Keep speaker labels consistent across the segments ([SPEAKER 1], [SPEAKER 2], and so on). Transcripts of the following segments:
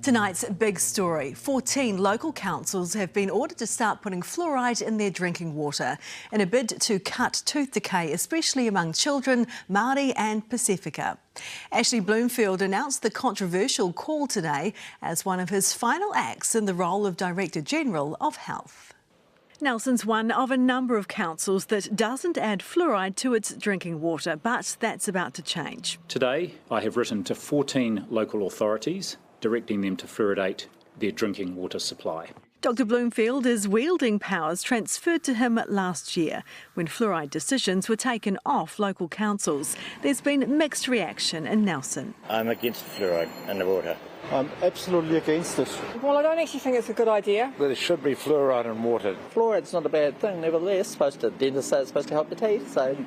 [SPEAKER 1] Tonight's big story. 14 local councils have been ordered to start putting fluoride in their drinking water in a bid to cut tooth decay, especially among children, Maori and Pasifika. Ashley Bloomfield announced the controversial call today as one of his final acts in the role of Director General of Health. Nelson's one of a number of councils that doesn't add fluoride to its drinking water, but that's about to change.
[SPEAKER 2] Today, I have written to 14 local authorities directing them to fluoridate their drinking water supply.
[SPEAKER 1] Dr Bloomfield is wielding powers transferred to him last year when fluoride decisions were taken off local councils. There's been mixed reaction in Nelson.
[SPEAKER 3] I'm against fluoride in the water.
[SPEAKER 4] I'm absolutely against it.
[SPEAKER 5] Well, I don't actually think it's a good idea.
[SPEAKER 4] There should be fluoride in water.
[SPEAKER 6] Fluoride's not a bad thing, nevertheless. Dentists say it's supposed to help the teeth, so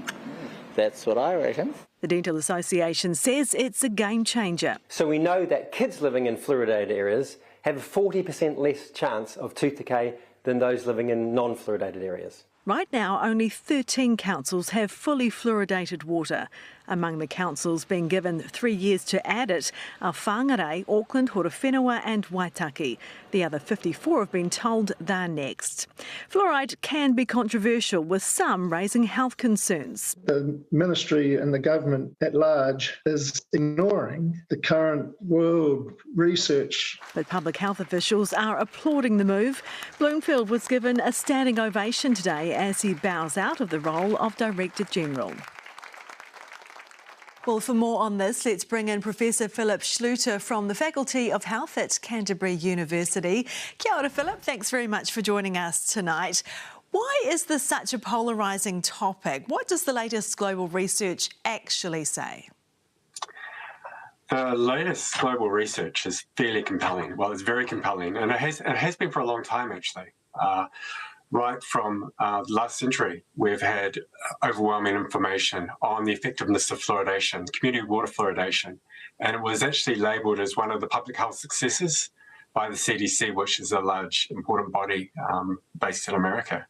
[SPEAKER 6] that's what I reckon.
[SPEAKER 1] The Dental Association says it's a game changer.
[SPEAKER 7] So we know that kids living in fluoridated areas have a 40% less chance of tooth decay than those living in non-fluoridated areas.
[SPEAKER 1] Right now, only 13 councils have fully fluoridated water. Among the councils being given 3 years to add it are Whangarei, Auckland, Horowhenua and Waitaki. The other 54 have been told they're next. Fluoride can be controversial, with some raising health concerns.
[SPEAKER 8] The ministry and the government at large is ignoring the current world research.
[SPEAKER 1] But public health officials are applauding the move. Bloomfield was given a standing ovation today as he bows out of the role of Director General. Well, for more on this, let's bring in Professor Philip Schluter from the Faculty of Health at Canterbury University. Kia ora, Philip. Thanks very much for joining us tonight. Why is this such a polarising topic? What does the latest global research actually say?
[SPEAKER 9] The latest global research is fairly compelling. Well, it's very compelling, and it has been for a long time, actually. Right from last century, we've had overwhelming information on the effectiveness of fluoridation, community water fluoridation, and it was actually labelled as one of the public health successes by the CDC, which is a large, important body based in America.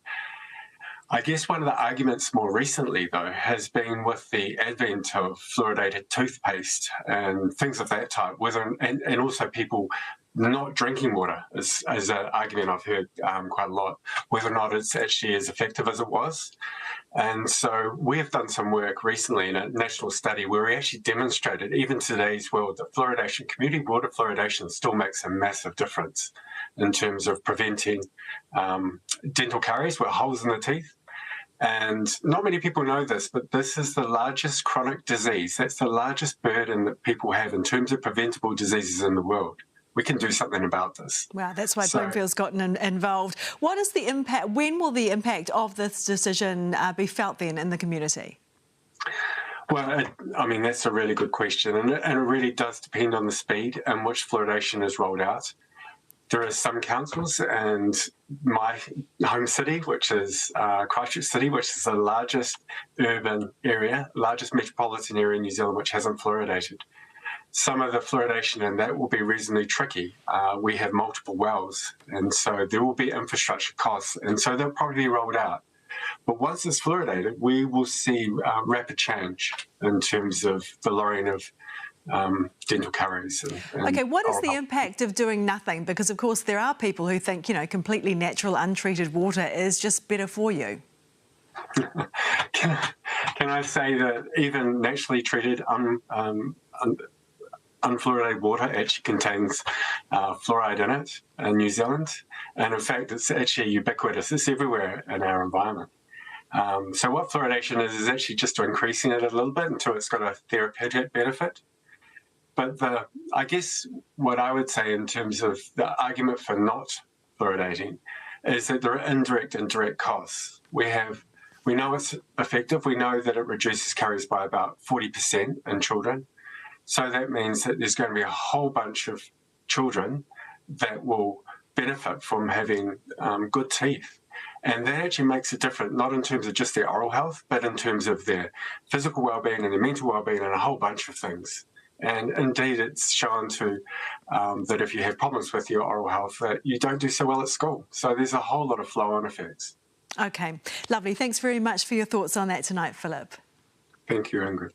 [SPEAKER 9] I guess one of the arguments more recently, though, has been with the advent of fluoridated toothpaste and things of that type, and also people not drinking water is an argument I've heard quite a lot, whether or not it's actually as effective as it was. And so we have done some work recently in a national study where we actually demonstrated, even today's world, that fluoridation, community water fluoridation, still makes a massive difference in terms of preventing dental caries, with holes in the teeth. And not many people know this, but this is the largest chronic disease. That's the largest burden that people have in terms of preventable diseases in the world. We can do something about this.
[SPEAKER 1] Wow, that's why Bloomfield's gotten involved. What is the impact? When will the impact of this decision be felt then in the community?
[SPEAKER 9] Well, I mean, that's a really good question, and it really does depend on the speed in which fluoridation is rolled out. There are some councils, and my home city, which is Christchurch City, which is the largest urban area, largest metropolitan area in New Zealand, which hasn't fluoridated. Some of the fluoridation in that will be reasonably tricky. We have multiple wells, and so there will be infrastructure costs, and so they'll probably be rolled out. But once it's fluoridated, we will see rapid change in terms of the lowering of dental caries.
[SPEAKER 1] OK, what is the impact of doing nothing? Because, of course, there are people who think, you know, completely natural, untreated water is just better for you.
[SPEAKER 9] Can I say that even naturally treated unfluoridated water actually contains fluoride in it in New Zealand, and in fact it's actually ubiquitous. It's everywhere in our environment. So what fluoridation is actually just increasing it a little bit until it's got a therapeutic benefit. But I guess what I would say in terms of the argument for not fluoridating is that there are indirect and direct costs. We know it's effective. We know that it reduces caries by about 40% in children. So that means that there's going to be a whole bunch of children that will benefit from having good teeth. And that actually makes a difference, not in terms of just their oral health, but in terms of their physical well-being and their mental well-being and a whole bunch of things. And indeed, it's shown to that if you have problems with your oral health, that you don't do so well at school. So there's a whole lot of flow-on effects.
[SPEAKER 1] OK, lovely. Thanks very much for your thoughts on that tonight, Philip.
[SPEAKER 9] Thank you, Ingrid.